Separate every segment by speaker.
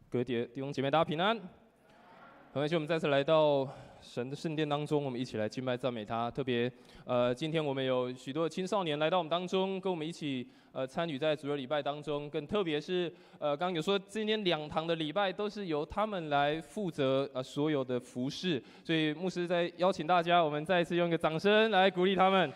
Speaker 1: 各位弟兄姐妹，大家平安。很感谢我们再次来到神的圣殿当中，我们一起来敬拜赞美他。特别今天我们有许多的青少年来到我们当中，跟我们一起参与在主日礼拜当中。更特别是刚刚有说今天2堂的礼拜都是由他们来负责所有的服事，所以牧师在邀请大家，我们再一次用一个掌声来鼓励他们。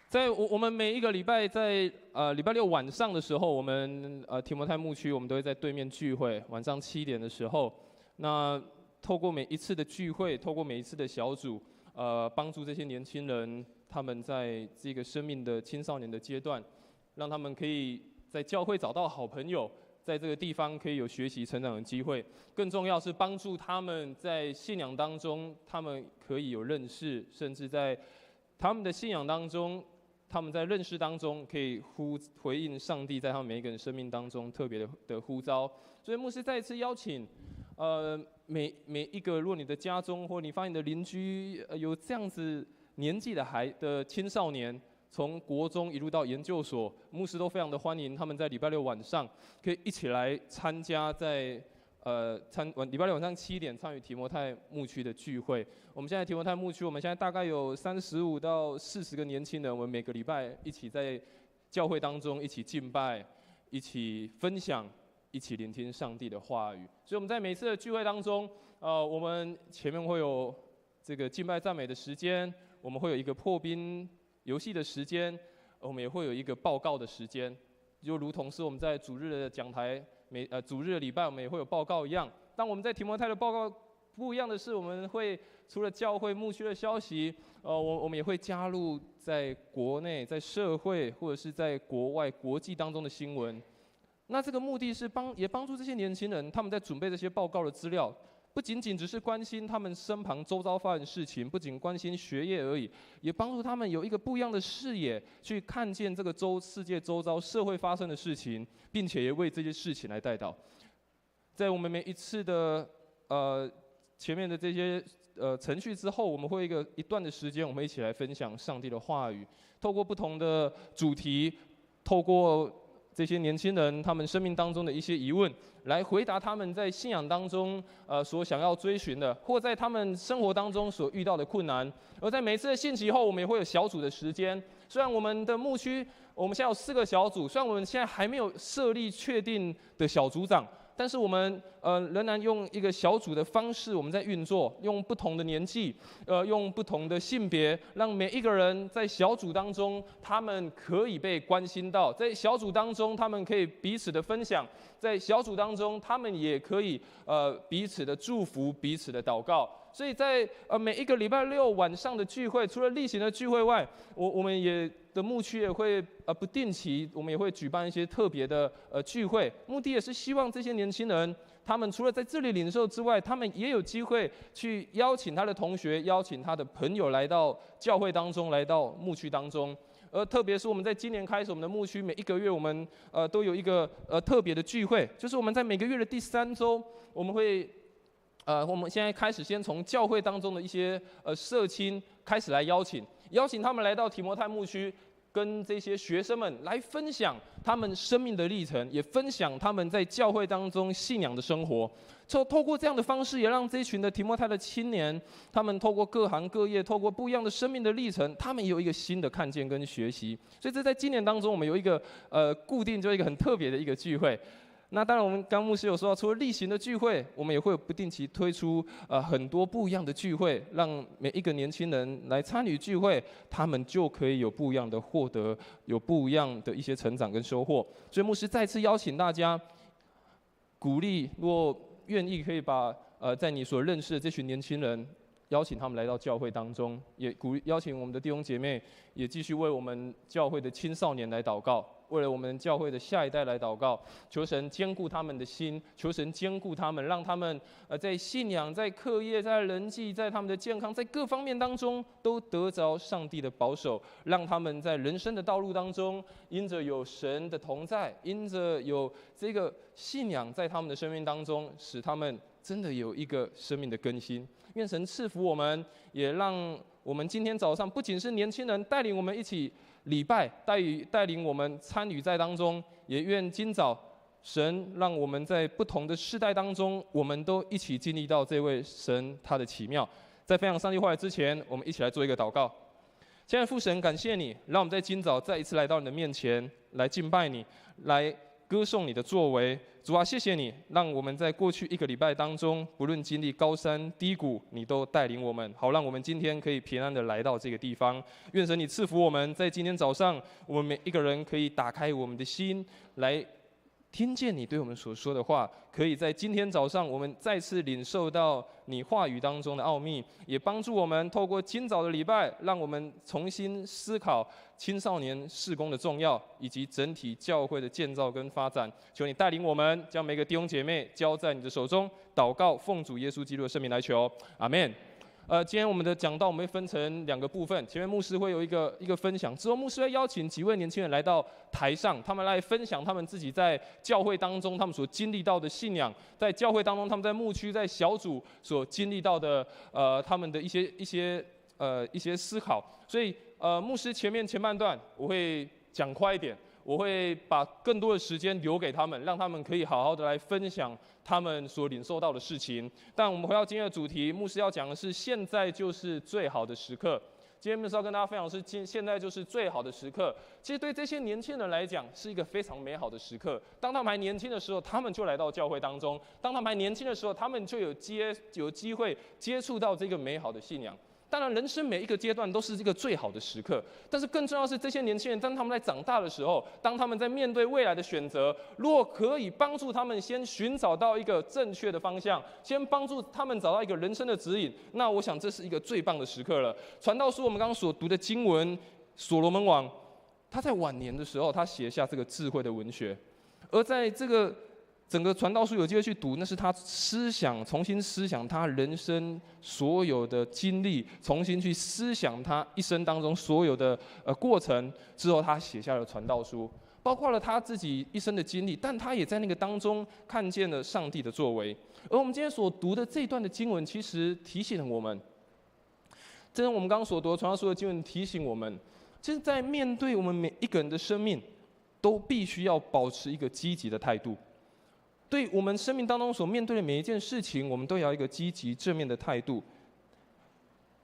Speaker 1: 在我们每一个礼拜，在礼拜六晚上的时候，我们提摩太牧区，我们都会在对面聚会。晚上7点的时候，那透过每一次的聚会，透过每一次的小组，帮助这些年轻人，他们在这个生命的青少年的阶段，让他们可以在教会找到好朋友，在这个地方可以有学习成长的机会。更重要是帮助他们在信仰当中，他们可以有认识，甚至在他们的信仰当中。他们在认识当中，可以回应上帝在他们每一个人生命当中特别的呼召。所以牧师再一次邀请，每一个，如果你的家中或你发现你的邻居有这样子年纪的青少年，从国中一路到研究所，牧师都非常的欢迎他们在礼拜六晚上可以一起来参加在。礼拜六晚上7点参与提摩太牧区的聚会。我们现在提摩太牧区，我们现在大概有35到40个年轻人，我们每个礼拜一起在教会当中一起敬拜，一起分享，一起聆听上帝的话语。所以我们在每次的聚会当中，我们前面会有这个敬拜赞美的时间，我们会有一个破冰游戏的时间，我们也会有一个报告的时间，就如同是我们在主日的讲台。主日的礼拜我们也会有报告一样，当我们在提摩太的报告不一样的是，我们会除了教会牧区的消息，我们也会加入在国内、在社会或者是在国外国际当中的新闻。那这个目的是也帮助这些年轻人，他们在准备这些报告的资料，不仅仅只是关心他们身旁周遭发生的事情，不仅关心学业而已，也帮助他们有一个不一样的视野，去看见这个世界周遭社会发生的事情，并且也为这些事情来代祷。在我们每一次的前面的这些程序之后，我们会一段的时间，我们一起来分享上帝的话语，透过不同的主题，透过这些年轻人他们生命当中的一些疑问，来回答他们在信仰当中所想要追寻的，或在他们生活当中所遇到的困难。而在每次的信息后，我们也会有小组的时间。虽然我们的牧区我们现在有4个小组，虽然我们现在还没有设立确定的小组长，但是我们仍然用一个小组的方式，我们在运作，用不同的年纪，用不同的性别，让每一个人在小组当中，他们可以被关心到，在小组当中，他们可以彼此的分享，在小组当中，他们也可以彼此的祝福，彼此的祷告。所以在每一个礼拜六晚上的聚会，除了例行的聚会外，我们也的牧区也会不定期，我们也会举办一些特别的聚会，目的也是希望这些年轻人，他们除了在这里领受之外，他们也有机会去邀请他的同学，邀请他的朋友来到教会当中，来到牧区当中。而特别是我们在今年开始，我们的牧区每一个月我们都有一个特别的聚会，就是我们在每个月的第3周，我们会。我们现在开始先从教会当中的一些社青开始来邀请他们来到提摩太牧区，跟这些学生们来分享他们生命的历程，也分享他们在教会当中信仰的生活。透过这样的方式，也让这一群的提摩太的青年，他们透过各行各业，透过不一样的生命的历程，他们有一个新的看见跟学习。所以这在今年当中，我们有一个固定，就一个很特别的一个聚会。那当然，我们刚牧师有说到，除了例行的聚会，我们也会有不定期推出很多不一样的聚会，让每一个年轻人来参与聚会，他们就可以有不一样的获得，有不一样的一些成长跟收获。所以牧师再次邀请大家，鼓励若愿意可以把在你所认识的这群年轻人，邀请他们来到教会当中，也邀请我们的弟兄姐妹也继续为我们教会的青少年来祷告。为了我们教会的下一代来祷告，求神坚固他们的心，求神坚固他们，让他们在信仰、在课业、在人际、在他们的健康，在各方面当中都得着上帝的保守，让他们在人生的道路当中，因着有神的同在，因着有这个信仰在他们的生命当中，使他们真的有一个生命的更新。愿神赐福我们，也让我们今天早上不仅是年轻人带领我们一起礼拜，带领我们参与在当中，也愿今早神让我们在不同的世代当中，我们都一起经历到这位神他的奇妙。在分享上帝话语之前，我们一起来做一个祷告。亲爱的父神，感谢你，让我们在今早再一次来到你的面前，来敬拜你，来歌颂你的作为。主啊，谢谢你，让我们在过去一个礼拜当中，不论经历高山低谷，你都带领我们，好让我们今天可以平安的来到这个地方。愿神你赐福我们，在今天早上，我们每一个人可以打开我们的心，来听见你对我们所说的话，可以在今天早上，我们再次领受到你话语当中的奥秘，也帮助我们透过今早的礼拜，让我们重新思考青少年事工的重要，以及整体教会的建造跟发展。求你带领我们，将每个弟兄姐妹交在你的手中。祷告，奉主耶稣基督的圣名来求，阿们。今天我们的讲道我们会分成2个部分，前面牧师会有一个分享，之后牧师会邀请几位年轻人来到台上，他们来分享他们自己在教会当中他们所经历到的信仰，在教会当中他们在牧区在小组所经历到的他们的一些思考。所以牧师前半段我会讲快一点，我会把更多的时间留给他们，让他们可以好好的来分享他们所领受到的事情。但我们回到今天的主题，牧师要讲的是现在就是最好的时刻。今天牧师要跟大家分享的是现在就是最好的时刻。其实对这些年轻人来讲，是一个非常美好的时刻。当他们还年轻的时候，他们就来到教会当中；当他们还年轻的时候，他们就有机会接触到这个美好的信仰。当然，人生每一个阶段都是这个最好的时刻，但是更重要的是，这些年轻人当他们在长大的时候，当他们在面对未来的选择，如果可以帮助他们先寻找到一个正确的方向，先帮助他们找到一个人生的指引，那我想这是一个最棒的时刻了。传道书我们刚刚所读的经文，所罗门王他在晚年的时候，他写下这个智慧的文学，而在这个整个传道书有机会去读，那是他重新思想他人生所有的经历，重新去思想他一生当中所有的过程之后，他写下了传道书，包括了他自己一生的经历，但他也在那个当中看见了上帝的作为。而我们今天所读的这一段的经文，其实提醒了我们，正如我们刚刚所读的传道书的经文提醒我们，其实在面对我们每一个人的生命，都必须要保持一个积极的态度。对我们生命当中所面对的每一件事情，我们都要一个积极正面的态度。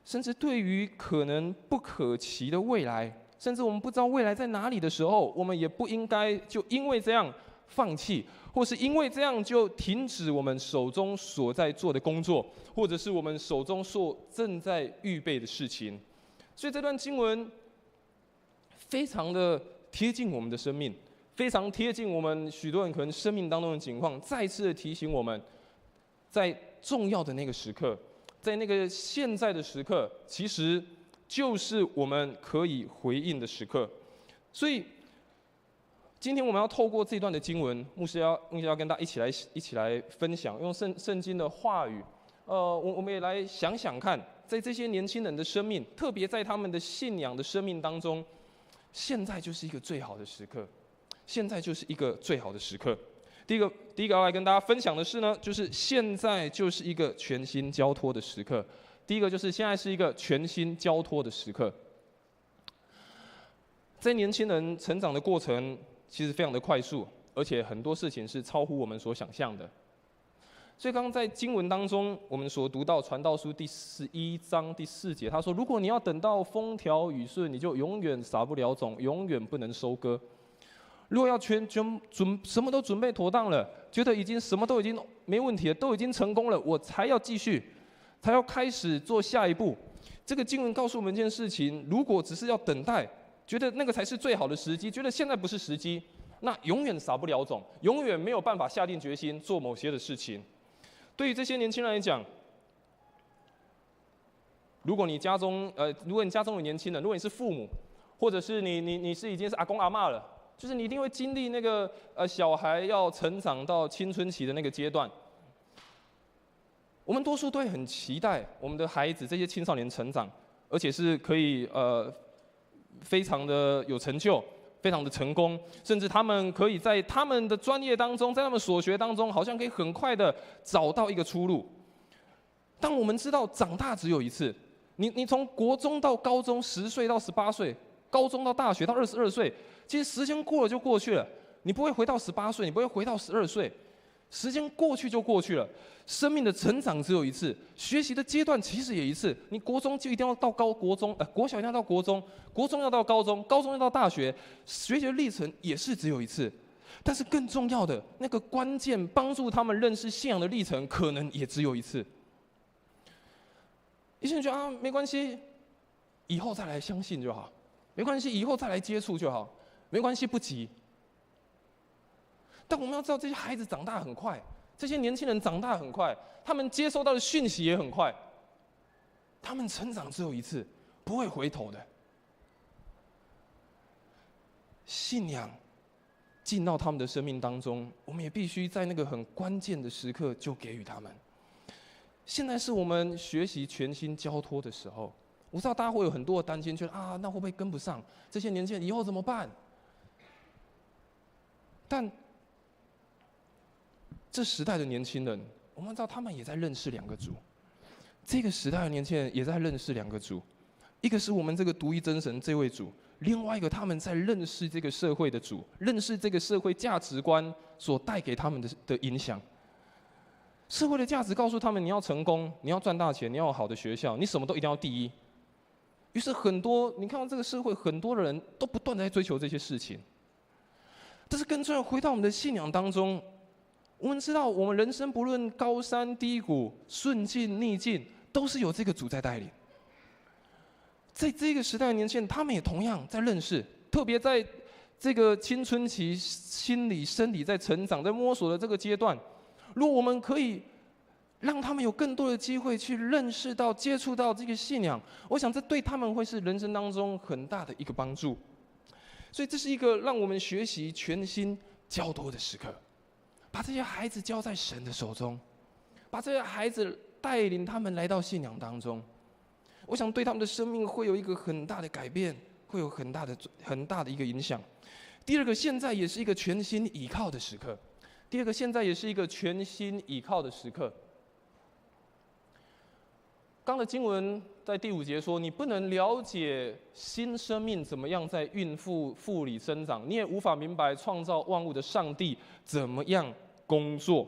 Speaker 1: 甚至对于可能不可期的未来，甚至我们不知道未来在哪里的时候，我们也不应该就因为这样放弃，或是因为这样就停止我们手中所在做的工作，或者是我们手中所正在预备的事情。所以这段经文非常的贴近我们的生命，非常贴近我们许多人可能生命当中的情况，再次的提醒我们，在重要的那个时刻，在那个现在的时刻，其实就是我们可以回应的时刻。所以今天我们要透过这段的经文，牧师要跟大家一起来分享，用圣经的话语，我们也来想想看，在这些年轻人的生命，特别在他们的信仰的生命当中，现在就是一个最好的时刻。现在就是一个最好的时刻。第一个要来跟大家分享的是呢，就是现在就是一个全心交托的时刻。第一个就是现在是一个全心交托的时刻。在年轻人成长的过程，其实非常的快速，而且很多事情是超乎我们所想象的。所以刚刚在经文当中，我们所读到传道书第11章第4节，他说：如果你要等到风调雨顺，你就永远撒不了种，永远不能收割。如果要什么都准备妥当了，觉得什么都已经没问题了，都已经成功了，我才要继续，才要开始做下一步。这个经文告诉我们一件事情：如果只是要等待，觉得那个才是最好的时机，觉得现在不是时机，那永远撒不了种，永远没有办法下定决心做某些的事情。对于这些年轻人来讲，如果你家中有年轻人，如果你是父母，或者是你是已经是阿公阿嬷了。就是你一定会经历那个小孩要成长到青春期的那个阶段。我们多数都会很期待我们的孩子这些青少年成长，而且是可以非常的有成就，非常的成功，甚至他们可以在他们的专业当中，在他们所学当中，好像可以很快的找到一个出路。但我们知道长大只有一次，你从国中到高中10岁到18岁，高中到大学到22岁，其实时间过了就过去了，你不会回到18岁，你不会回到12岁，时间过去就过去了。生命的成长只有一次，学习的阶段其实也一次。你国中就一定要到国中，国小一定要到国中，国中要到高中，高中要到大学，学习的历程也是只有一次。但是更重要的那个关键，帮助他们认识信仰的历程，可能也只有一次。有些人觉得没关系，以后再来相信就好，没关系，以后再来接触就好，没关系，不急。但我们要知道，这些孩子长大很快，这些年轻人长大很快，他们接收到的讯息也很快，他们成长只有一次，不会回头的。信仰进到他们的生命当中，我们也必须在那个很关键的时刻就给予他们。现在是我们学习全心交托的时候。我知道大家会有很多的担心，觉得那会不会跟不上？这些年轻人以后怎么办？但这时代的年轻人，我们知道他们也在认识2个主。这个时代的年轻人也在认识2个主，一个是我们这个独一真神这位主，另外一个他们在认识这个社会的主，认识这个社会价值观所带给他们的影响。社会的价值告诉他们，你要成功，你要赚大钱，你要有好的学校，你什么都一定要第一。于是你看到这个社会很多的人都不断的在追求这些事情。但是更重要，回到我们的信仰当中，我们知道我们人生不论高山低谷、顺境逆境，都是有这个主在带领。在这个时代的年轻人，他们也同样在认识，特别在这个青春期、心理、生理在成长、在摸索的这个阶段，如果我们可以让他们有更多的机会去认识到、接触到这个信仰，我想这对他们会是人生当中很大的一个帮助。所以这是一个让我们学习全心交托的时刻，把这些孩子交在神的手中，把这些孩子带领他们来到信仰当中。我想对他们的生命会有一个很大的改变，会有很大的一个影响。第二个，现在也是一个全心倚靠的时刻。第二个，现在也是一个全心倚靠的时刻。刚的经文在第5节说：“你不能了解新生命怎么样在孕妇里生长，你也无法明白创造万物的上帝怎么样工作。”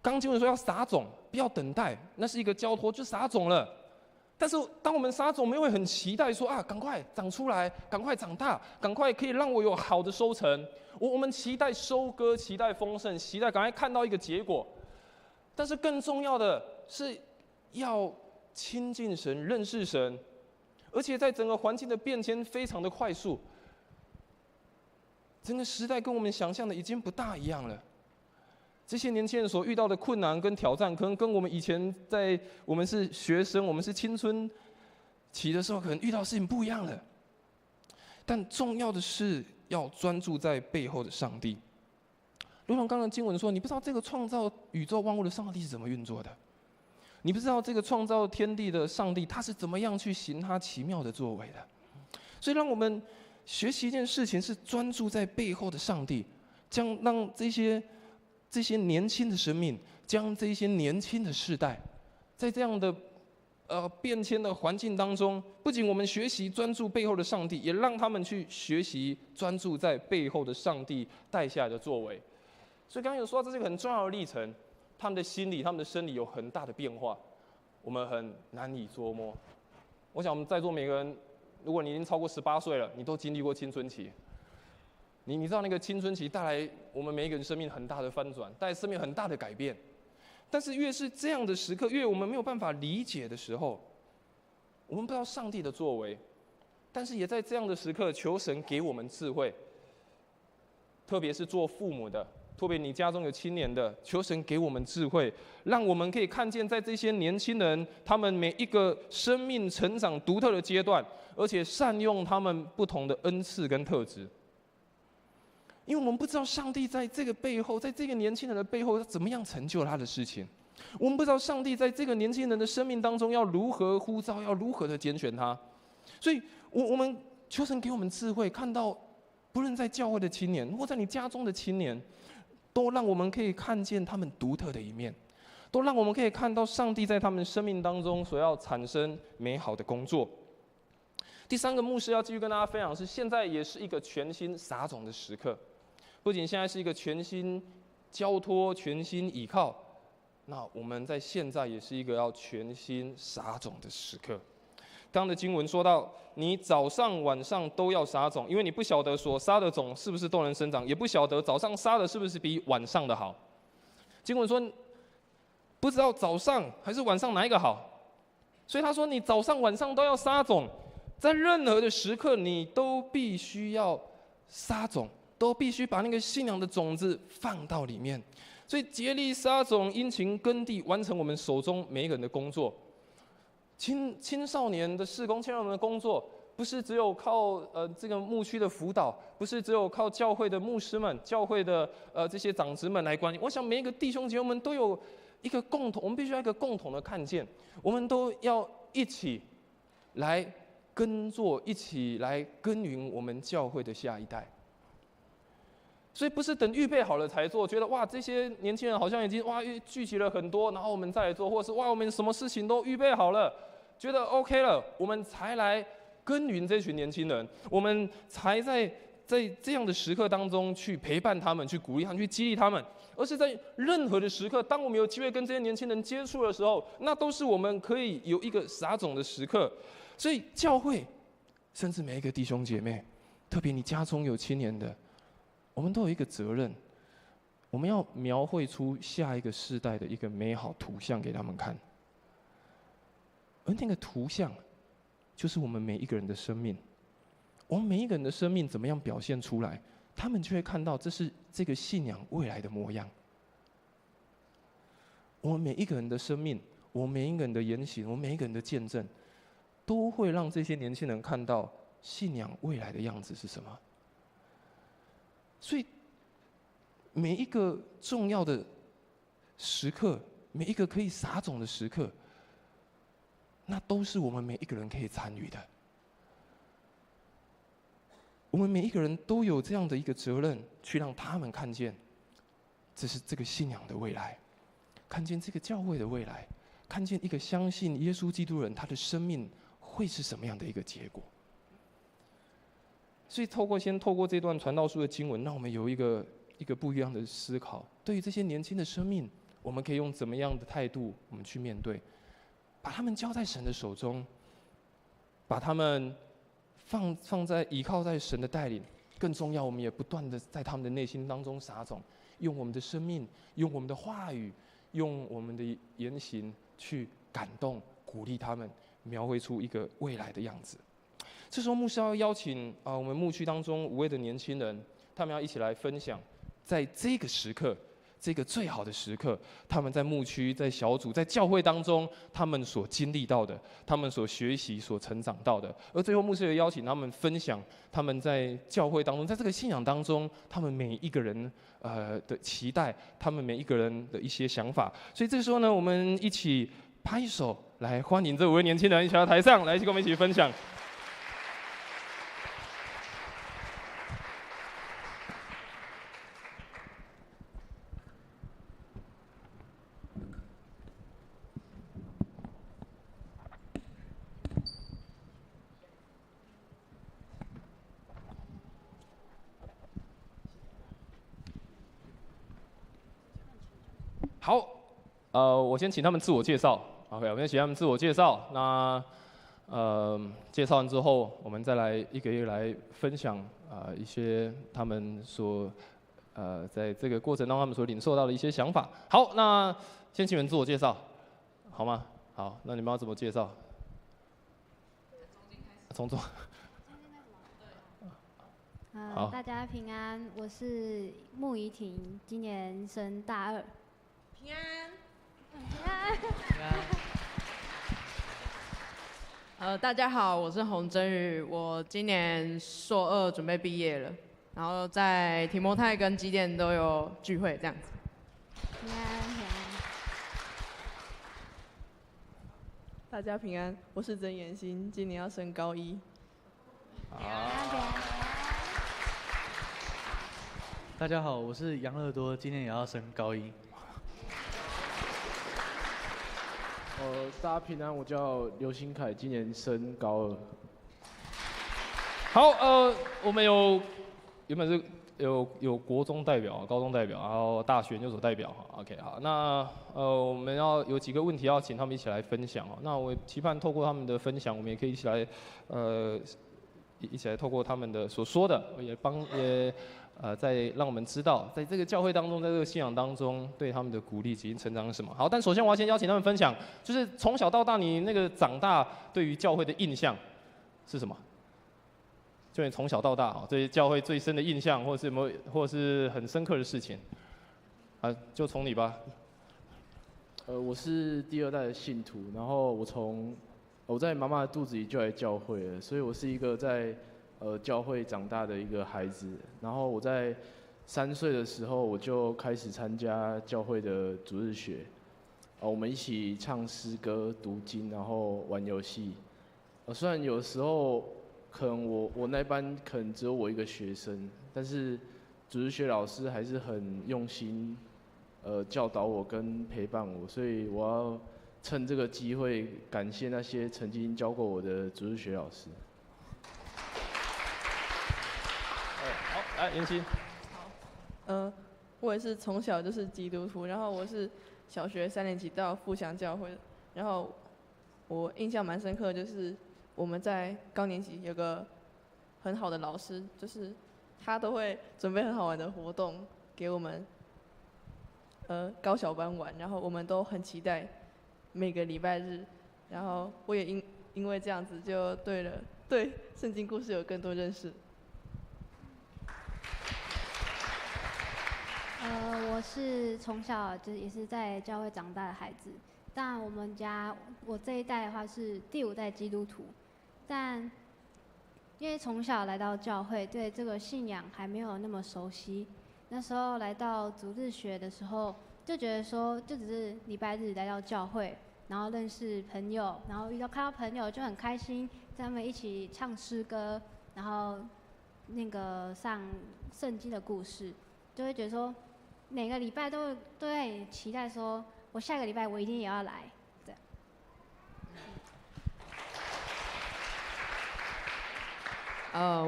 Speaker 1: 刚经文说要撒种，不要等待，那是一个交托，就撒种了。但是当我们撒种，我们会很期待说赶快长出来，赶快长大，赶快可以让我有好的收成。我们期待收割，期待丰盛，期待赶快看到一个结果。但是更重要的是要亲近神，认识神，而且在整个环境的变迁非常的快速，整个时代跟我们想象的已经不大一样了。这些年轻人所遇到的困难跟挑战，可能跟我们以前我们是学生，我们是青春期的时候，可能遇到的事情不一样了。但重要的是要专注在背后的上帝。如同刚刚经文说，你不知道这个创造宇宙万物的上帝是怎么运作的，你不知道这个创造天地的上帝他是怎么样去行他奇妙的作为的。所以让我们学习一件事情，是专注在背后的上帝，让这些年轻的生命，将这些年轻的世代，在这样的变迁的环境当中，不仅我们学习专注背后的上帝，也让他们去学习专注在背后的上帝带下来的作为。所以刚刚有说到，这是一个很重要的历程，他们的心理、他们的生理有很大的变化，我们很难以捉摸。我想我们在座每个人，如果你已经超过18岁了，你都经历过青春期。你知道那个青春期带来我们每一个人生命很大的翻转，带来生命很大的改变。但是越是这样的时刻，越我们没有办法理解的时候，我们不知道上帝的作为，但是也在这样的时刻求神给我们智慧，特别是做父母的，特别你家中有青年的，求神给我们智慧，让我们可以看见在这些年轻人他们每一个生命成长独特的阶段，而且善用他们不同的恩赐跟特质。因为我们不知道上帝在这个背后，在这个年轻人的背后，他怎么样成就他的事情。我们不知道上帝在这个年轻人的生命当中要如何呼召，要如何的拣选他。所以我们求神给我们智慧，看到不论在教会的青年，或在你家中的青年，都让我们可以看见他们独特的一面，都让我们可以看到上帝在他们生命当中所要产生美好的工作。第三个牧师要继续跟大家分享的是，现在也是一个全心撒种的时刻。不仅现在是一个全心交托、全心倚靠，那我们在现在也是一个要全心撒种的时刻。刚刚的经文说到，你早上晚上都要撒种，因为你不晓得所撒的种是不是都能生长，也不晓得早上撒的是不是比晚上的好。经文说，不知道早上还是晚上哪一个好，所以他说你早上晚上都要撒种，在任何的时刻你都必须要撒种，都必须把那个信仰的种子放到里面。所以竭力撒种，殷勤耕地，完成我们手中每一个人的工作。青少年的事工，青少年的工作，不是只有靠这个牧区的辅导，不是只有靠教会的牧师们、教会的这些长子们来管理。我想每一个弟兄姐妹们都有一个共同，我们必须要一个共同的看见，我们都要一起来耕作，一起来耕耘我们教会的下一代。所以不是等预备好了才做，觉得哇这些年轻人好像已经聚集了很多，然后我们再来做，或者是我们什么事情都预备好了，觉得 OK 了，我们才来耕耘这群年轻人，我们才在这样的时刻当中去陪伴他们，去鼓励他们，去激励他们。而是在任何的时刻，当我们有机会跟这些年轻人接触的时候，那都是我们可以有一个撒种的时刻。所以教会，甚至每一个弟兄姐妹，特别你家中有青年的，我们都有一个责任，我们要描绘出下一个世代的一个美好图像给他们看。而那个图像，就是我们每一个人的生命。我们每一个人的生命怎么样表现出来，他们就会看到这是这个信仰未来的模样。我们每一个人的生命，我们每一个人的言行，我们每一个人的见证，都会让这些年轻人看到信仰未来的样子是什么。所以，每一个重要的时刻，每一个可以撒种的时刻，那都是我们每一个人可以参与的。我们每一个人都有这样的一个责任，去让他们看见，这是这个信仰的未来，看见这个教会的未来，看见一个相信耶稣基督人他的生命会是什么样的一个结果。所以先透过这段传道书的经文，让我们有一个不一样的思考。对于这些年轻的生命，我们可以用怎么样的态度，我们去面对，把他们交在神的手中，把他们放在依靠在神的带领。更重要，我们也不断的在他们的内心当中撒种，用我们的生命，用我们的话语，用我们的言行去感动、鼓励他们，描绘出一个未来的样子。这时候牧师要邀请我们牧区当中5位的年轻人，他们要一起来分享，在这个时刻，这个最好的时刻，他们在牧区、在小组、在教会当中，他们所经历到的，他们所学习、所成长到的。而最后牧师也邀请他们分享他们在教会当中，在这个信仰当中，他们每一个人的期待，他们每一个人的一些想法。所以这个时候呢，我们一起拍手来欢迎这5位年轻人一起到台上来，一起跟我们一起分享。好，我先请他们自我介绍。OK， 我先请他们自我介绍。那介绍完之后，我们再来一个一个来分享一些他们所在这个过程当中他们所领受到的一些想法。好，那先请你们自我介绍，好吗？好，那你们要怎么介绍？从中。好，
Speaker 2: 大家平安，我是穆怡婷，今年升大2。平安，平安，平
Speaker 3: 安。大家好，我是洪真宇，我今年硕2准备毕业了，然后在提摩太跟基甸都有聚会这样子。
Speaker 2: 平安，平安。
Speaker 4: 大家平安，我是曾妍欣，今年要升高1。
Speaker 2: 平安，平安。
Speaker 5: 大家好，我是杨乐多，今年也要升高1。大家平安，我叫刘新凯，今年升高2。
Speaker 1: 好，我们原本是有国中代表、高中代表，然后大学研究所代表哈。OK， 好，那我们要有几个问题要请他们一起来分享哦。那我期盼透过他们的分享，我们也可以一起来一起来透过他们的所说的，再让我们知道，在这个教会当中，在这个信仰当中，对他们的鼓励及成长是什么。好，但首先我要先邀请他们分享，就是从小到大你那个长大对于教会的印象是什么？就你从小到大啊，对教会最深的印象，或是很深刻的事情，就从你吧。
Speaker 5: 我是第2代的信徒，然后我在妈妈的肚子里就来教会了，所以我是一个在教会长大的一个孩子。然后我在3岁的时候，我就开始参加教会的主日学，我们一起唱诗歌、读经，然后玩游戏。虽然有时候可能我那班可能只有我一个学生，但是主日学老师还是很用心，教导我跟陪伴我，所以我要趁这个机会感谢那些曾经教过我的主日学老师。
Speaker 1: 好，来妍希。
Speaker 4: 好，我也是从小就是基督徒，然后我是小学3年级到富祥教会的，然后我印象蛮深刻的就是我们在高年级有个很好的老师，就是他都会准备很好玩的活动给我们高小班玩，然后我们都很期待每个礼拜日，然后我也因为这样子就对圣经故事有更多认识。
Speaker 2: 我是从小就也是在教会长大的孩子，但我这一代的话是第5代基督徒，但因为从小来到教会，对这个信仰还没有那么熟悉。那时候来到主日学的时候，就觉得说，就只是礼拜日来到教会，然后认识朋友，然后看到朋友就很开心，跟他们一起唱诗歌，然后那个上圣经的故事，就会觉得说，每个礼拜都在期待说，我下个礼拜我一定也要来。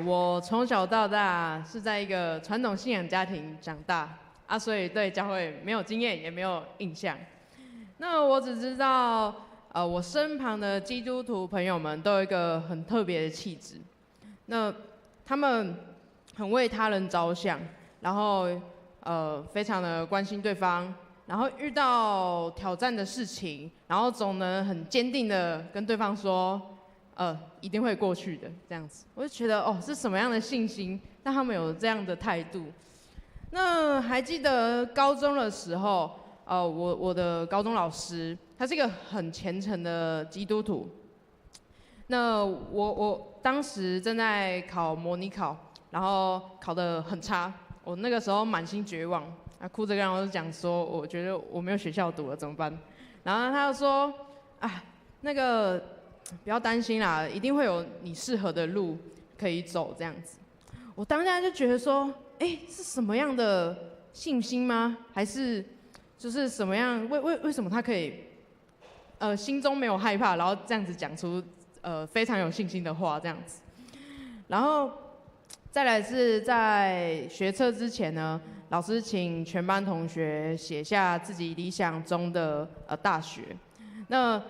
Speaker 3: 我从小到大是在一个传统信仰家庭长大啊，所以对教会没有经验，也没有印象。那我只知道，我身旁的基督徒朋友们都有一个很特别的气质。那他们很为他人着想，然后非常的关心对方，然后遇到挑战的事情，然后总能很坚定的跟对方说。一定会过去的，这样子，我就觉得是什么样的信心，让他们有这样的态度。那还记得高中的时候，我的高中老师，他是一个很虔诚的基督徒。那我当时正在考模拟考，然后考得很差，我那个时候满心绝望，哭着跟老师讲说，我觉得我没有学校读了怎么办？然后他就说，那个。不要担心啦，一定会有你适合的路可以走这样子。我当下就觉得说，是什么样的信心吗？还是就是什么样？为什么他可以心中没有害怕，然后这样子讲出非常有信心的话这样子。然后再来是在学测之前呢，老师请全班同学写下自己理想中的大学。那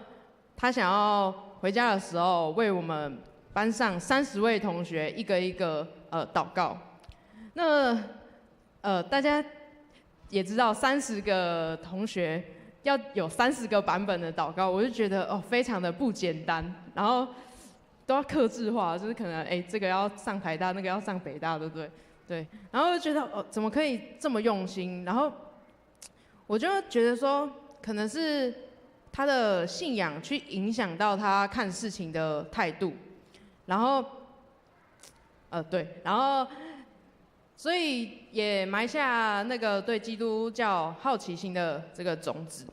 Speaker 3: 他想要回家的时候，为我们班上30位同学一个一个祷告。那大家也知道30个同学要有30个版本的祷告，我就觉得非常的不简单，然后都要客制化，就是可能这个要上台大，那个要上北大，对不对？对，然后就觉得怎么可以这么用心？然后我就觉得说，可能是他的信仰去影响到他看事情的态度，然后，对，然后，所以也埋下那个对基督教好奇心的这个种子。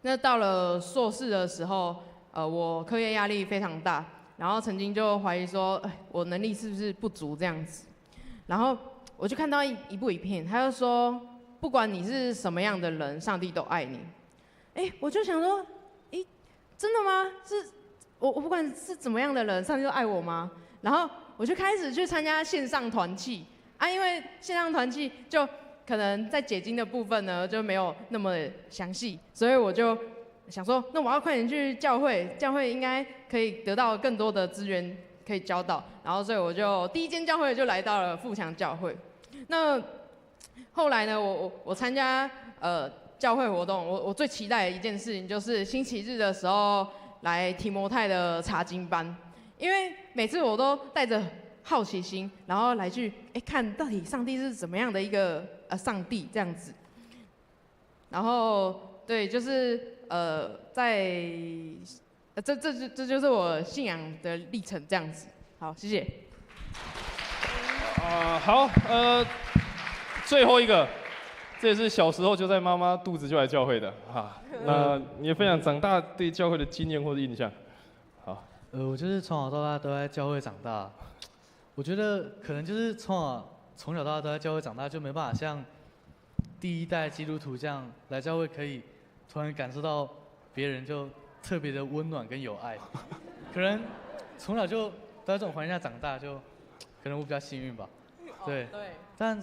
Speaker 3: 那到了硕士的时候，我课业压力非常大，然后曾经就怀疑说，我能力是不是不足这样子。然后我就看到一部影片，他就说，不管你是什么样的人，上帝都爱你。我就想说，真的吗？我不管是怎么样的人，上帝都爱我吗？然后我就开始去参加线上团契啊，因为线上团契就可能在解经的部分呢就没有那么详细，所以我就想说，那我要快点去教会，教会应该可以得到更多的资源可以教导，然后所以我就第一间教会就来到了富强教会。那后来呢，我参加教会活动，我最期待的一件事情就是星期日的时候来提摩太的查经班，因为每次我都带着好奇心，然后来去看到底上帝是怎么样的一个上帝这样子。然后对，就是这就是我信仰的历程这样子。好，谢谢。
Speaker 1: 好，最后一个，这也是小时候就在妈妈肚子就来教会的啊。那你也分享长大对教会的经验或者印象。好，
Speaker 6: 我就是从小到大都在教会长大。我觉得可能就是从小到大都在教会长大，就没办法像第一代基督徒这样来教会，可以突然感受到别人就特别的温暖跟有爱。可能从小就都在这种环境下长大，就可能我比较幸运吧。对。但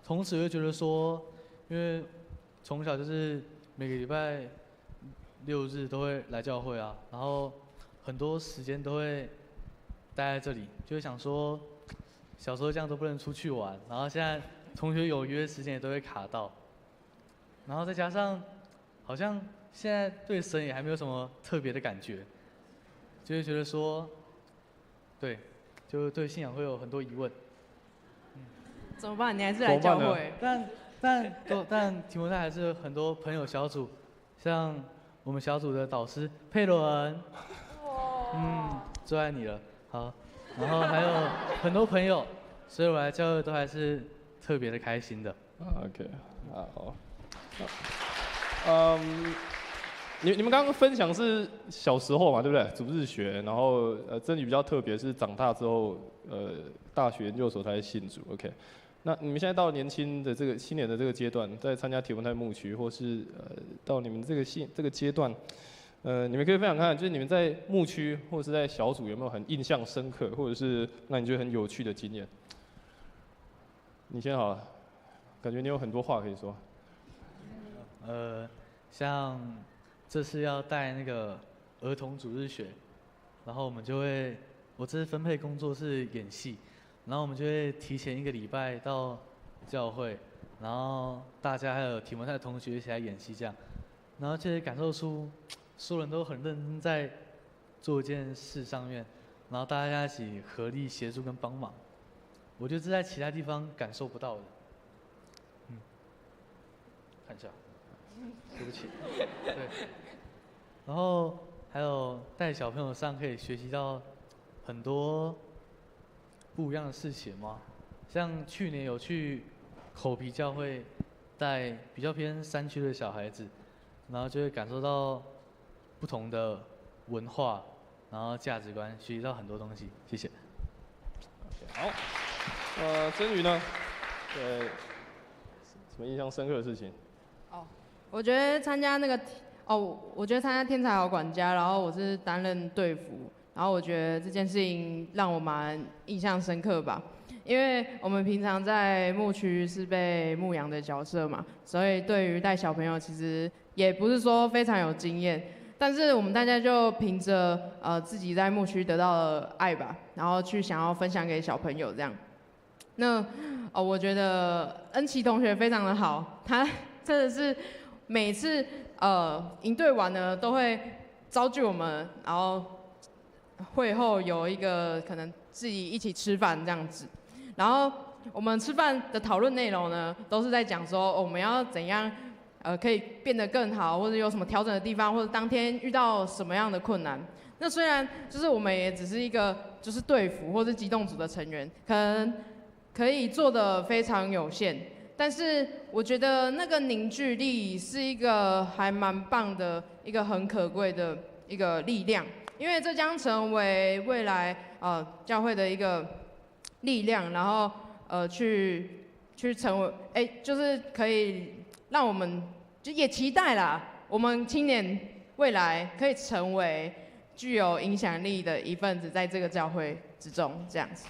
Speaker 6: 同时又觉得说，因为从小就是每个礼拜6日都会来教会啊，然后很多时间都会待在这里，就会想说，小时候这样都不能出去玩，然后现在同学有约时间也都会卡到，然后再加上好像现在对神也还没有什么特别的感觉，就会觉得说，对，就对信仰会有很多疑问。
Speaker 3: 怎么办？你还是来教会？
Speaker 6: 但提摩太还是有很多朋友小组，像我们小组的导师佩伦，最爱你了。好，然后还有很多朋友，所以我来教会都还是特别的开心的。
Speaker 1: OK， 好。你们刚刚分享是小时候嘛，对不对？主日学，然后真理比较特别是长大之后，大学研究所才信主。OK， 那你们现在到年轻的这个青年的这个阶段，在参加提摩太牧区，或是到你们这个阶段，你们可以分享看看，就是你们在牧区或者是在小组有没有很印象深刻，或者是让你觉得很有趣的经验？你先好了，感觉你有很多话可以说。
Speaker 6: 像这次要带那个儿童主日学，然后我这次分配工作是演戏，然后我们就会提前1个礼拜到教会，然后大家还有提摩太的同学一起来演戏这样，然后就会感受出所有人都很认真在做一件事上面，然后大家一起合力协助跟帮忙，我觉得这在其他地方感受不到的。看一下。对不起，对，然后还有带小朋友上可以学习到很多不一样的事情嘛，像去年有去口皮教会带比较偏山区的小孩子，然后就会感受到不同的文化，然后价值观，学习到很多东西。谢谢。
Speaker 1: 好，真宇呢？什么印象深刻的事情？
Speaker 3: 我觉得参加天才好管家，然后我是担任队服，然后我觉得这件事情让我蛮印象深刻吧，因为我们平常在牧区是被牧养的角色嘛，所以对于带小朋友其实也不是说非常有经验，但是我们大家就凭着自己在牧区得到的爱吧，然后去想要分享给小朋友这样。那我觉得恩琪同学非常的好，他真的是每次营队完呢都会召集我们，然后会后有一个可能自己一起吃饭这样子，然后我们吃饭的讨论内容呢都是在讲说我们要怎样可以变得更好，或者有什么调整的地方，或者当天遇到什么样的困难。那虽然就是我们也只是一个就是队服或是机动组的成员，可能可以做的非常有限，但是我觉得那个凝聚力是一个还蛮棒的一个很可贵的一个力量，因为这将成为未来教会的一个力量，然后去成为就是可以让我们就也期待啦，我们青年未来可以成为具有影响力的一份子，在这个教会之中，这样子。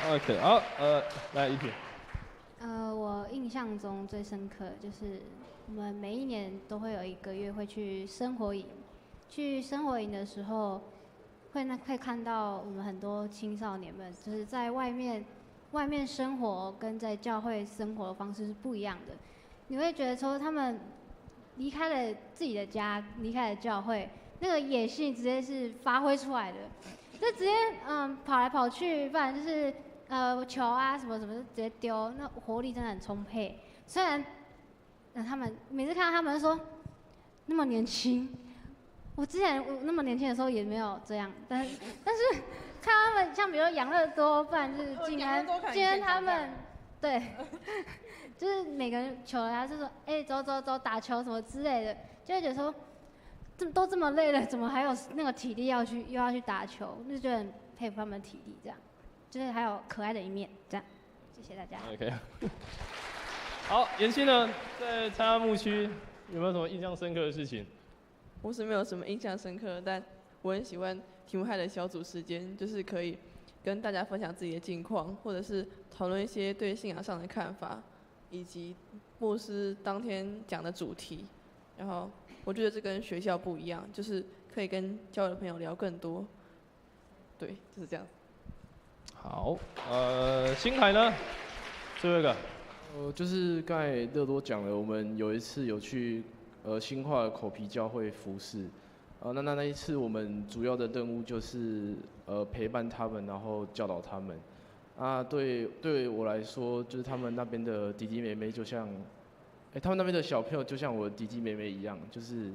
Speaker 1: OK， 好，来一题。
Speaker 2: 我印象中最深刻的就是我们每一年都会有1个月会去生活营，去生活营的时候会看到我们很多青少年们就是在外面生活跟在教会生活的方式是不一样的。你会觉得说他们离开了自己的家，离开了教会，那个野性直接是发挥出来的，就直接跑来跑去，不然就是球啊什么什么就直接丢，那活力真的很充沛。虽然他们每次看到他们说那么年轻，我之前那么年轻的时候也没有这样，但是看他们像比如说养乐多，不然就是静安他们，对，就是每个人球啊就说走走走打球什么之类的，就会觉得说都这么累了，怎么还有那个体力又要去打球，就觉得很佩服他们的体力，这样，就是还有可爱的一面，这样，谢谢大家。
Speaker 1: OK， 好，妍希呢，在参加牧区有没有什么印象深刻的事情？
Speaker 4: 我是没有什么印象深刻，但我很喜欢题目派的小组时间，就是可以跟大家分享自己的近况，或者是讨论一些对信仰上的看法，以及牧师当天讲的主题。然后我觉得这跟学校不一样，就是可以跟教会的朋友聊更多。对，就是这样。
Speaker 1: 好，新凯呢？最后一个。
Speaker 5: 就是刚才乐多讲了，我们有一次有去新化的口皮教会服侍，那一次我们主要的任务就是陪伴他们，然后教导他们。对我来说，就是他们那边的弟弟妹妹就像，他们那边的小朋友就像我的弟弟妹妹一样，就是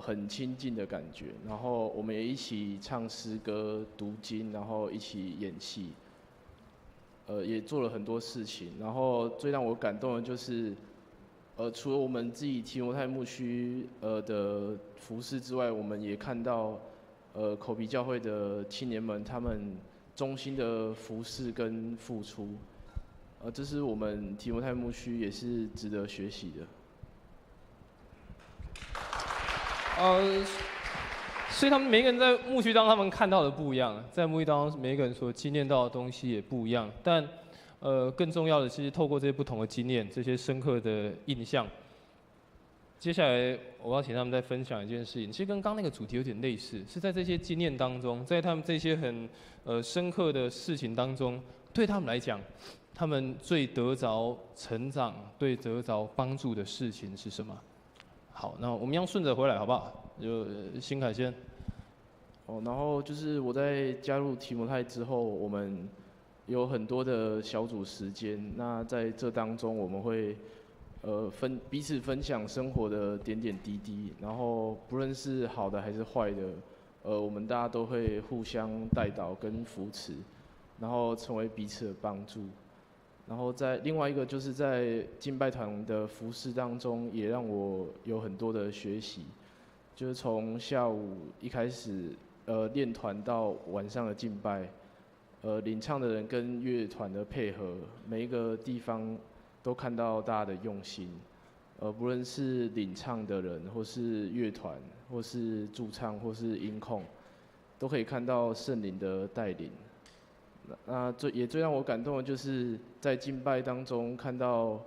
Speaker 5: 很亲近的感觉。然后我们也一起唱诗歌、读经，然后一起演戏。也做了很多事情，然后最让我感动的就是，除了我们自己提摩太牧区的服事之外，我们也看到口皮教会的青年们他们衷心的服事跟付出，这是我们提摩太牧区也是值得学习的。
Speaker 1: 所以他们每一个人在牧区当中，他们看到的不一样，在牧区当中，每一个人所经验到的东西也不一样。但，更重要的是透过这些不同的经验，这些深刻的印象。接下来我要请他们再分享一件事情，其实跟刚那个主题有点类似，是在这些经验当中，在他们这些很深刻的事情当中，对他们来讲，他们最得着成长、最得着帮助的事情是什么？好，那我们要顺着回来，好不好？就新凯先。
Speaker 5: 然后就是我在加入提摩太之后，我们有很多的小组时间。那在这当中，我们会彼此分享生活的点点滴滴，然后不论是好的还是坏的，我们大家都会互相带导跟扶持，然后成为彼此的帮助。然后在另外一个就是在敬拜团的服事当中，也让我有很多的学习，就是从下午一开始练团到晚上的敬拜，领唱的人跟乐团的配合，每一个地方都看到大家的用心，不论是领唱的人，或是乐团，或是驻唱，或是音控，都可以看到圣灵的带领。那最让我感动的就是在敬拜当中看到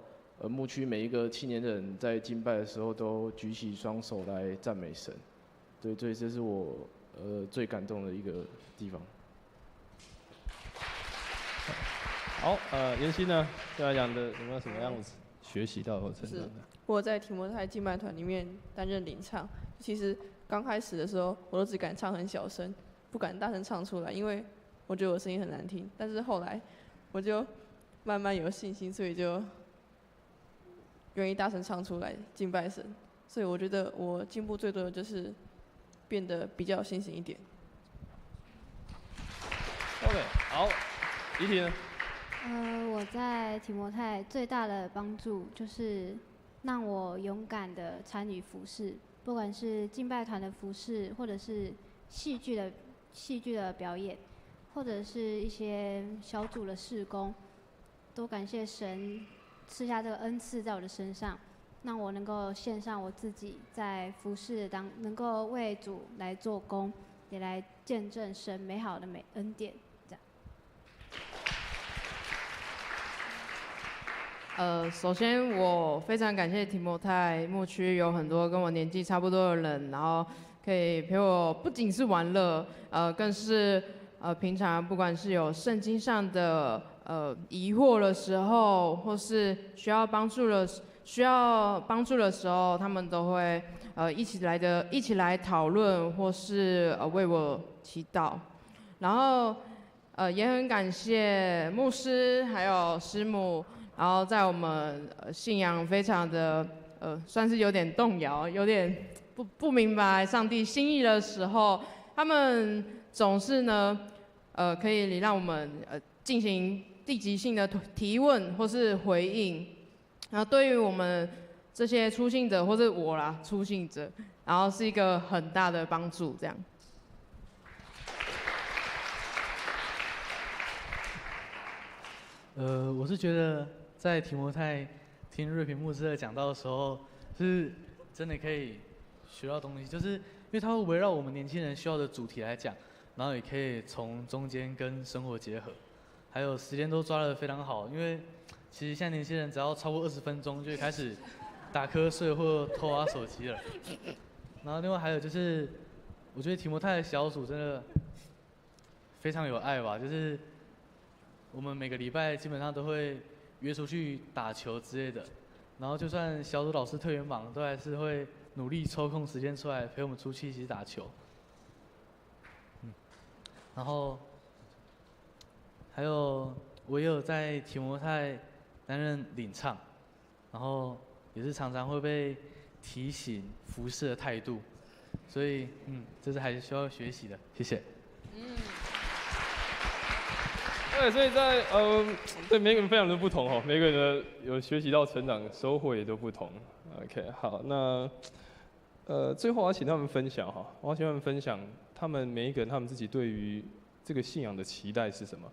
Speaker 5: 牧区每一个青年人在敬拜的时候都举起双手来赞美神，对，这是我最感动的一个地方。
Speaker 1: 好，妍希呢，对来讲的有没有什么样子学习到或成长的？
Speaker 4: 我在提摩太敬拜团里面担任领唱，其实刚开始的时候我都只敢唱很小声，不敢大声唱出来，因为我觉得我声音很难听。但是后来我就慢慢有信心，所以就愿意大声唱出来敬拜神。所以我觉得我进步最多的就是变得比较有信心一点。
Speaker 1: OK， 好，怡婷呢？
Speaker 2: 我在提摩太最大的帮助就是让我勇敢的参与服事，不管是敬拜团的服事，或者是戏剧的表演，或者是一些小组的事工，都感谢神赐下这个恩赐在我的身上，让我能够献上我自己在服侍能够为主来做工，也来见证神美好的恩典。这
Speaker 3: 样。首先我非常感谢提摩太牧区有很多跟我年纪差不多的人，然后可以陪我，不仅是玩乐，更是平常不管是有圣经上的疑惑的时候，或是需要帮助的时候，他们都会一起来讨论，或是为我祈祷。然后也很感谢牧师还有师母，然后在我们信仰非常的算是有点动摇，有点不明白上帝心意的时候，他们总是呢可以让我们进行立即性的提问或是回应。然后对于我们这些初信者，或是我啦，初信者，然后是一个很大的帮助，这样。
Speaker 6: 我是觉得在提摩太听瑞平牧师的讲道的时候，是真的可以学到东西，就是因为他会围绕我们年轻人需要的主题来讲，然后也可以从中间跟生活结合，还有时间都抓得非常好，因为其实现在年轻人只要超过20分钟就会开始打瞌睡或偷玩手机了。然后另外还有就是，我觉得提摩太的小组真的非常有爱吧，就是我们每个礼拜基本上都会约出去打球之类的，然后就算小组老师特别忙，都还是会努力抽空时间出来陪我们出去一起打球。然后还有我也有在提摩太担任领唱，然后也是常常会被提醒服侍的态度，所以这是还是需要学习的。谢谢。
Speaker 1: 对，所以在对每个人非常的不同哦，每个人的有学习到成长收获也都不同。OK， 好，那最后我要请他们分享哈，我要请他们分享他们每一个人他们自己对于这个信仰的期待是什么，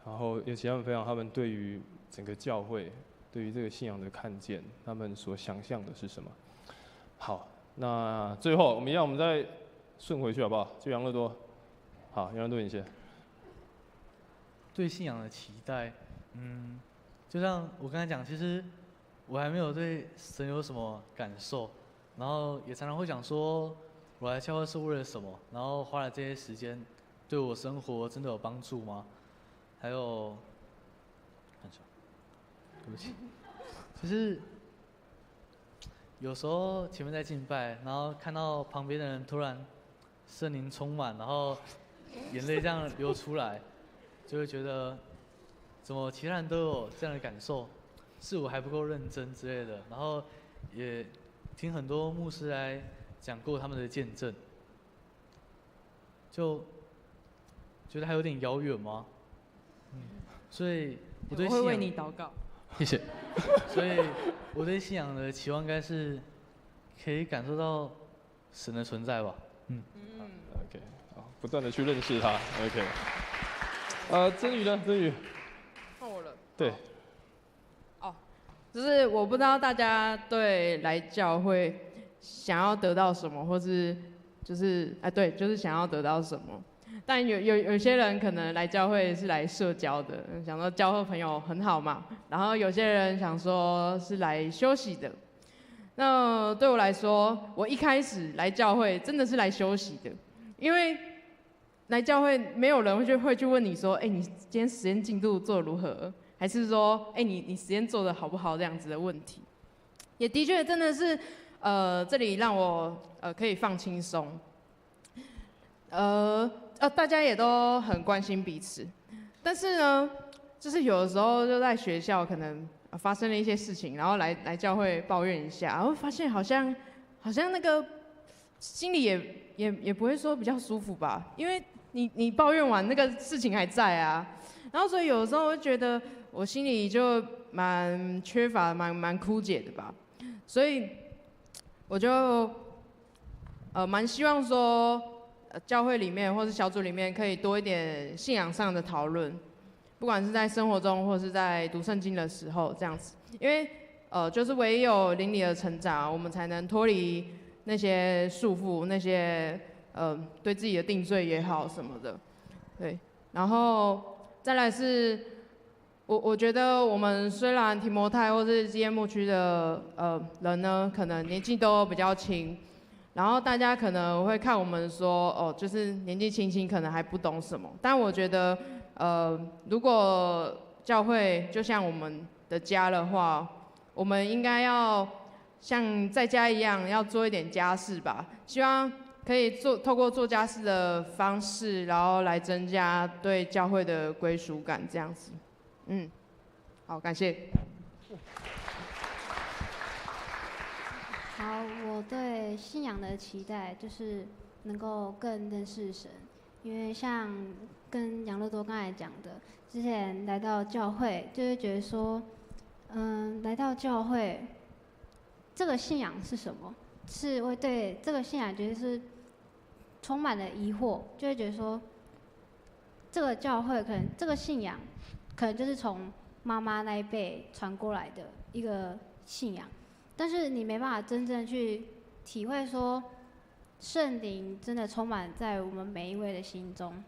Speaker 1: 然后也请他们分享他们对于整个教会对于这个信仰的看见，他们所想象的是什么。好，那最后我们再顺回去好不好？就杨乐多，好，杨乐多你先。
Speaker 6: 对信仰的期待，就像我刚才讲，其实我还没有对神有什么感受，然后也常常会想说，我来教会是为了什么？然后花了这些时间，对我生活真的有帮助吗？还有，看一下，对不起，就是有时候前面在敬拜，然后看到旁边的人突然圣灵充满，然后眼泪这样流出来。就会觉得，怎么其他人都有这样的感受，是我还不够认真之类的。然后也听很多牧师来讲过他们的见证，就觉得还有点遥远吗？所以我对信仰，
Speaker 3: 我会为你祷告。
Speaker 6: 谢谢。所以我对信仰的期望应该是可以感受到神的存在吧。
Speaker 1: OK， 好，不断的去认识他。OK。真宇呢？真宇，
Speaker 3: 换我了。
Speaker 6: 对。
Speaker 3: 就是我不知道大家对来教会想要得到什么，或是就是对，就是想要得到什么。但有些人可能来教会是来社交的，想说交个朋友很好嘛。然后有些人想说是来休息的。那对我来说，我一开始来教会真的是来休息的，因为来教会，没有人会去问你说，你今天实验进度做得如何？还是说，你实验做得好不好这样子的问题？也的确真的是，这里让我可以放轻松。大家也都很关心彼此，但是呢，就是有的时候就在学校可能发生了一些事情，然后来教会抱怨一下，然后发现好像那个心里也不会说比较舒服吧，因为你抱怨完那个事情还在啊，然后所以有时候我觉得我心里就蛮缺乏、蛮枯竭的吧，所以我就蛮希望说教会里面或是小组里面可以多一点信仰上的讨论，不管是在生活中或是在读圣经的时候这样子，因为就是唯有灵里的成长，我们才能脱离那些束缚，那些对自己的定罪也好什么的，对。然后再来是，我觉得我们虽然提摩太或是基业牧区的人呢，可能年纪都比较轻，然后大家可能会看我们说，就是年纪轻轻，可能还不懂什么。但我觉得，如果教会就像我们的家的话，我们应该要像在家一样，要做一点家事吧。希望可以透过做家事的方式，然后来增加对教会的归属感，这样子。好，感谢。
Speaker 2: 好，我对信仰的期待就是能够更认识神，因为像跟杨乐多刚才讲的，之前来到教会就会觉得说，来到教会，这个信仰是什么？是会对这个信仰觉得是充满了疑惑，就会觉得说，这个教会可能这个信仰，可能就是从妈妈那一辈传过来的一个信仰。但是你没办法真正去体会说，圣灵真的充满在我们每一位的心中，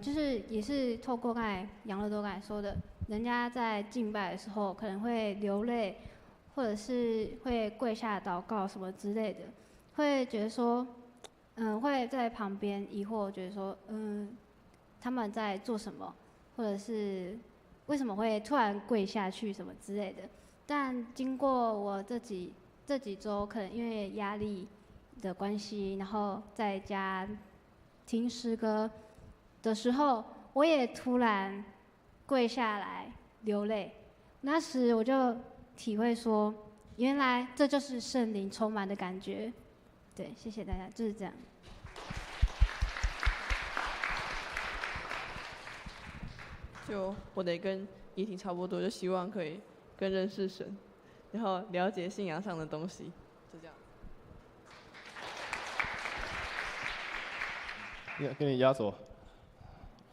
Speaker 2: 就是也是透过刚才杨乐多刚才说的，人家在敬拜的时候可能会流泪，或者是会跪下祷告什么之类的，会觉得说，会在旁边疑惑，觉得说，他们在做什么，或者是为什么会突然跪下去什么之类的。但经过我这几周，可能因为压力的关系，然后在家听诗歌的时候，我也突然跪下来流泪。那时我就体会说，原来这就是圣灵充满的感觉。对，谢谢大家，就是这样。
Speaker 4: 就我得跟怡婷差不多，就希望可以更认识神，然后了解信仰上的东西，就这样。
Speaker 1: 给你压轴。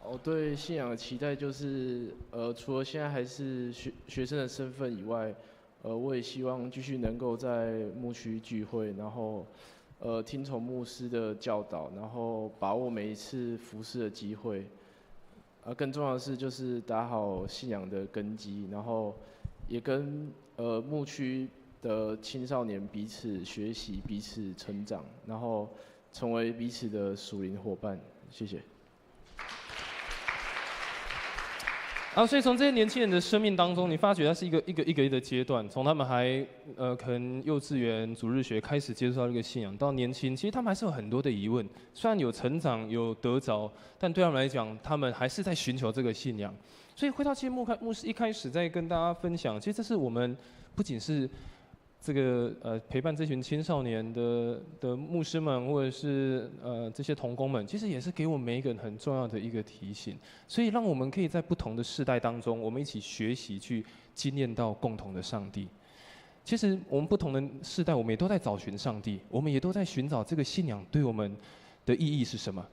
Speaker 5: 我对信仰的期待就是，除了现在还是学生的身份以外，我也希望继续能够在牧区聚会，然后，听从牧师的教导，然后把握每一次服侍的机会。更重要的是就是打好信仰的根基，然后也跟牧区的青少年彼此学习、彼此成长，然后成为彼此的属灵伙伴。谢谢。
Speaker 1: 所以从这些年轻人的生命当中，你发觉它是一个的阶段，从他们还可能幼稚园、主日学开始接触到这个信仰，到年轻，其实他们还是有很多的疑问。虽然有成长、有得着，但对他们来讲，他们还是在寻求这个信仰。所以回到其实牧师一开始在跟大家分享，其实这是我们不仅是这个陪伴这群青少年的牧师们，或者是这些同工们，其实也是给我们每一个人很重要的一个提醒。所以让我们可以在不同的世代当中，我们一起学习去经验到共同的上帝。其实我们不同的世代，我们也都在找寻上帝，我们也都在寻找这个信仰对我们的意义是什么。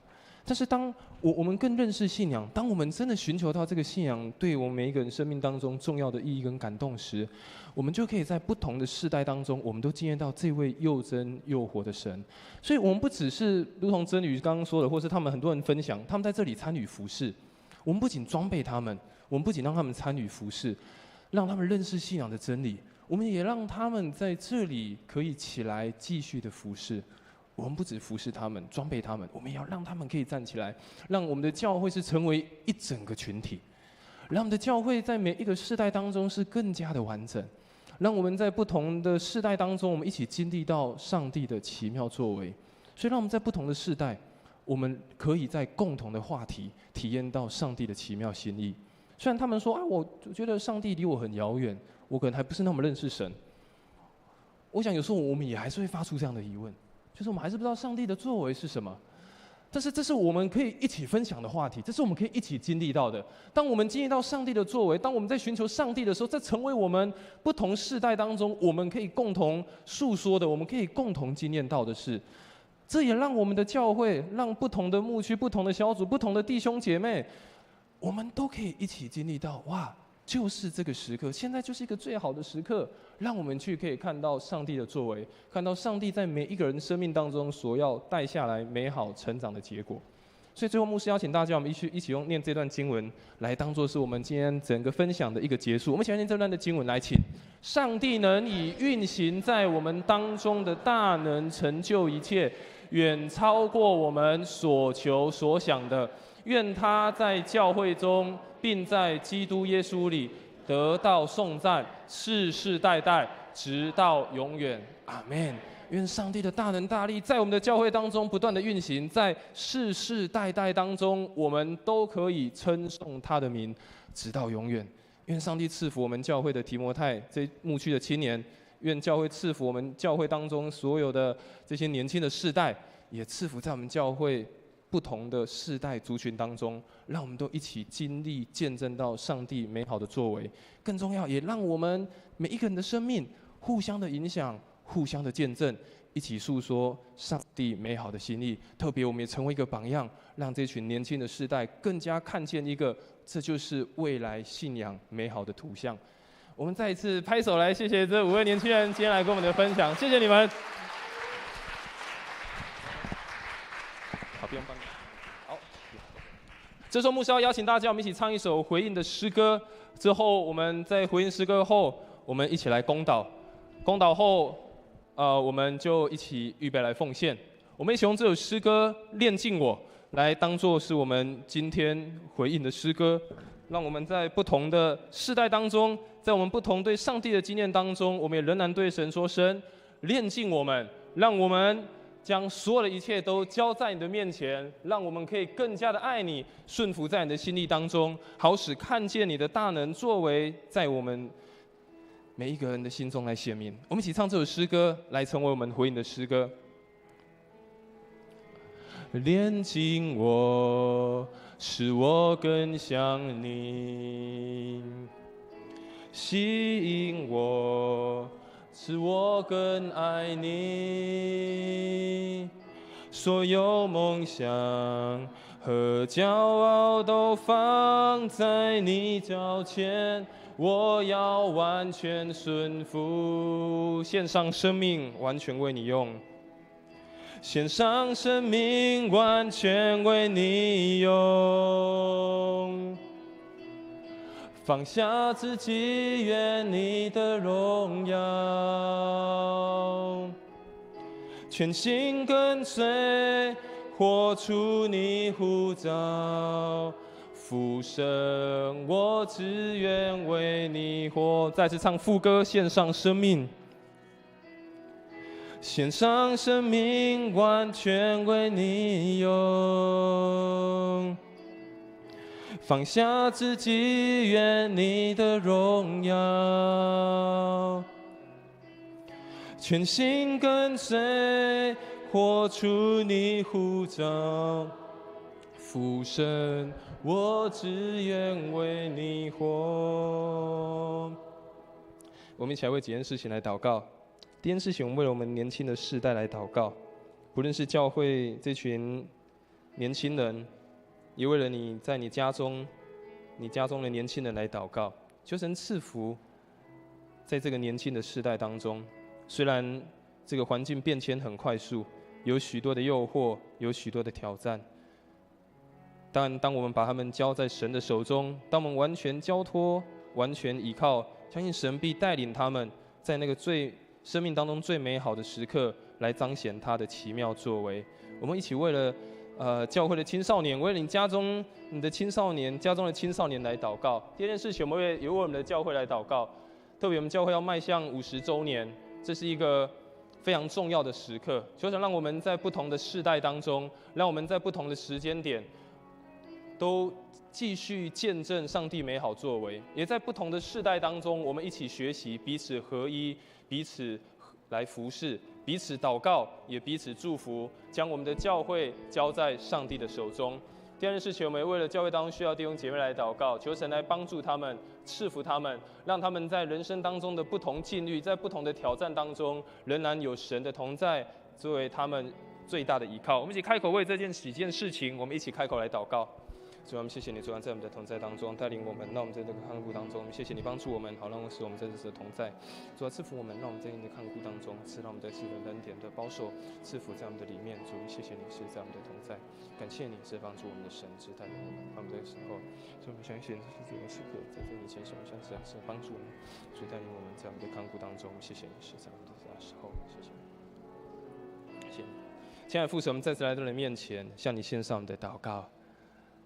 Speaker 1: 但是当我们更认识信仰，当我们真的寻求到这个信仰对我们每一个人生命当中重要的意义跟感动时，我们就可以在不同的世代当中，我们都经验到这位又真又活的神。所以我们不只是如同真宇刚刚说的，或是他们很多人分享，他们在这里参与服事，我们不仅装备他们，我们不仅让他们参与服事，让他们认识信仰的真理，我们也让他们在这里可以起来继续的服事。我们不只服侍他们、装备他们，我们也要让他们可以站起来，让我们的教会是成为一整个群体，让我们的教会在每一个世代当中是更加的完整，让我们在不同的世代当中，我们一起经历到上帝的奇妙作为。所以，让我们在不同的世代，我们可以在共同的话题体验到上帝的奇妙心意。虽然他们说我觉得上帝离我很遥远，我可能还不是那么认识神。我想有时候我们也还是会发出这样的疑问。就是我们还是不知道上帝的作为是什么，但是这是我们可以一起分享的话题，这是我们可以一起经历到的。当我们经历到上帝的作为，当我们在寻求上帝的时候，这成为我们不同世代当中我们可以共同诉说的，我们可以共同经验到的事。这也让我们的教会，让不同的牧区、不同的小组、不同的弟兄姐妹，我们都可以一起经历到，哇，就是这个时刻，现在就是一个最好的时刻，让我们去可以看到上帝的作为，看到上帝在每一个人生命当中所要带下来美好成长的结果。所以最后牧师邀请大家，我们一起用念这段经文来当作是我们今天整个分享的一个结束。我们一起来念这段的经文，来请上帝能以运行在我们当中的大能成就一切，远超过我们所求所想的。愿他在教会中，并在基督耶稣里得到颂赞，世世代代，直到永远。阿们。愿上帝的大能大力在我们的教会当中不断的运行，在世世代代当中，我们都可以称颂他的名，直到永远。愿上帝赐福我们教会的提摩太这牧区的青年，愿教会赐福我们教会当中所有的这些年轻的世代，也赐福在我们教会不同的世代族群当中，让我们都一起经历见证到上帝美好的作为。更重要，也让我们每一个人的生命互相的影响，互相的见证，一起诉说上帝美好的心意。特别我们也成为一个榜样，让这群年轻的世代更加看见一个，这就是未来信仰美好的图像。我们再一次拍手来谢谢这5位年轻人今天来跟我们的分享，谢谢你们。好，不用帮你。好，这时候牧师要邀请大家，我们一起唱一首回应的诗歌。之后我们在回应诗歌后，我们一起来公祷。公祷后，我们就一起预备来奉献。我们一起用这首诗歌《炼净我》来当作是我们今天回应的诗歌，让我们在不同的世代当中，在我们不同对上帝的经验当中，我们也仍然对神说：神炼净我们，让我们将所有的一切都交在你的面前，让我们可以更加的爱你，顺服在你的心意当中，好使看见你的大能作为在我们每一个人的心中来显明。我们一起唱这首诗歌，来成为我们回应的诗歌。炼净我，使我更像你；吸引我，使我更爱你。所有梦想和骄傲都放在你脚前，我要完全顺服，献上生命，完全为你用。献上生命，完全为你用。放下自己，愿你的荣耀，全心跟随，活出你呼召。父神，我只愿为你活。再次唱副歌，献上生命，献上生命，完全为你用。放下自己，愿你的荣耀，全心跟随，活出你呼召。父神，我只愿为你活。我们一起来为几件事情来祷告。第一件事情，我们为了我们年轻的世代来祷告，不论是教会这群年轻人，也为了你在你家中的年轻人来祷告。求神赐福，在这个年轻的世代当中，虽然这个环境变迁很快速，有许多的诱惑，有许多的挑战。但当我们把他们交在神的手中，当我们完全交托、完全依靠，相信神必带领他们，在那个生命当中最美好的时刻，来彰显他的奇妙作为。我们一起为了教会的青少年，为了你家中的青少年来祷告。第二件事情，我们也为我们的教会来祷告。特别我们教会要迈向50周年，这是一个非常重要的时刻。求神让我们在不同的世代当中，让我们在不同的时间点，都继续见证上帝美好作为，也在不同的世代当中，我们一起学习，彼此合一，彼此来服侍，彼此祷告，也彼此祝福，将我们的教会交在上帝的手中。第二件事情，我们为了教会当中需要弟兄姐妹来祷告，求神来帮助他们，赐福他们，让他们在人生当中的不同境遇，在不同的挑战当中，仍然有神的同在作为他们最大的依靠。我们一起开口为这几件事情，我们一起开口来祷告。主啊，我们谢谢你，主啊，在我们的同在当中带领我们，让我们在这个看顾当中，谢谢你帮助我们，好让使我们在这次的同在。主啊，赐福我们，让我们在你的看顾当中，赐让我们在世的恩典的保守，赐福在我们的里面。主，谢谢你是在我们的同在，感谢你是帮助我们的神，是带领我们。让我们这个时候，所以我们相信这是这个时刻，在这里前什么像这样是帮助我们，主带领我们在我们的看顾当中。谢谢你是在我们的时候，谢谢你，谢谢你。亲爱的父神，我们再次来到你面前，向你献上我们的祷告。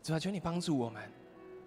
Speaker 1: 主啊，求你帮助我们，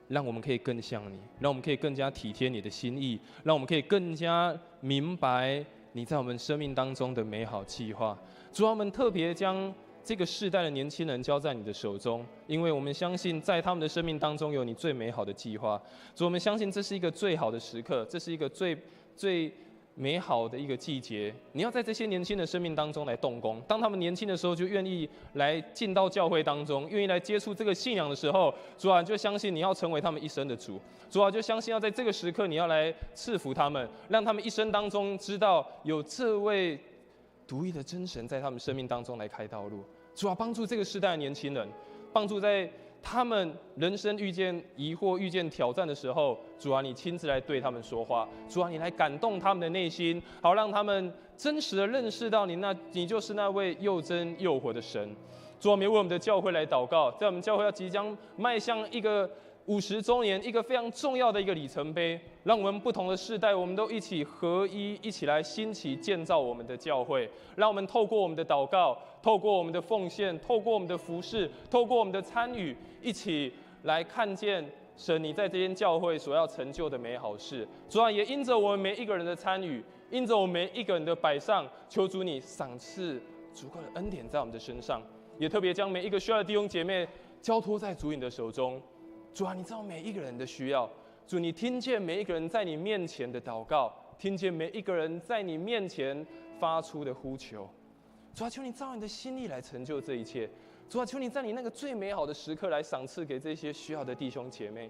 Speaker 1: 让我们可以更像你，让我们可以更加体贴你的心意，让我们可以更加明白你在我们生命当中的美好计划。主啊，我们特别将这个世代的年轻人交在你的手中，因为我们相信在他们的生命当中有你最美好的计划。主，我们相信这是一个最好的时刻，这是一个最美好的一个季节，你要在这些年轻的生命当中来动工。当他们年轻的时候，就愿意来进到教会当中，愿意来接触这个信仰的时候，主啊，就相信你要成为他们一生的主。主啊，就相信要在这个时刻，你要来赐福他们，让他们一生当中知道有这位独一的真神在他们生命当中来开道路。主啊，帮助这个时代的年轻人，帮助在他们人生遇见疑惑、遇见挑战的时候，主啊，你亲自来对他们说话。主啊，你来感动他们的内心，好让他们真实的认识到你就是那位又真又活的神。主啊，我们也为我们的教会来祷告，在我们教会要即将迈向一个50周年，一个非常重要的一个里程碑，让我们不同的世代，我们都一起合一，一起来兴起建造我们的教会。让我们透过我们的祷告，透过我们的奉献，透过我们的服事，透过我们的参与，一起来看见神你在这间教会所要成就的美好事。主啊，也因着我们每一个人的参与，因着我们每一个人的摆上，求主你赏赐足够的恩典在我们的身上，也特别将每一个需要的弟兄姐妹交托在主你的手中。主啊，你知道每一个人的需要，主，你听见每一个人在你面前的祷告，听见每一个人在你面前发出的呼求。主啊，求你照你的心意来成就这一切。主啊，求你在你那个最美好的时刻来赏赐给这些需要的弟兄姐妹，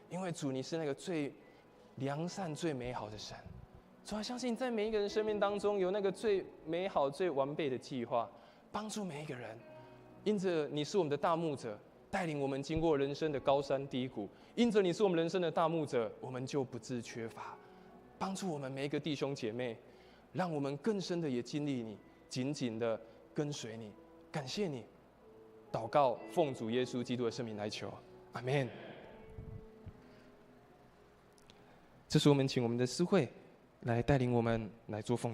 Speaker 1: 因为主你是那个最良善、最美好的神。主啊，相信在每一个人生命当中有那个最美好、最完备的计划，帮助每一个人。因着你是我们的大牧者，带领我们经过人生的高山低谷，因着你是我们人生的大牧者，我们就不致缺乏。帮助我们每一个弟兄姐妹，让我们更深的也经历你，紧紧的跟随你。感谢你，祷告奉主耶稣基督的圣名来求，阿们。这是我们请我们的司会来带领我们来做奉献。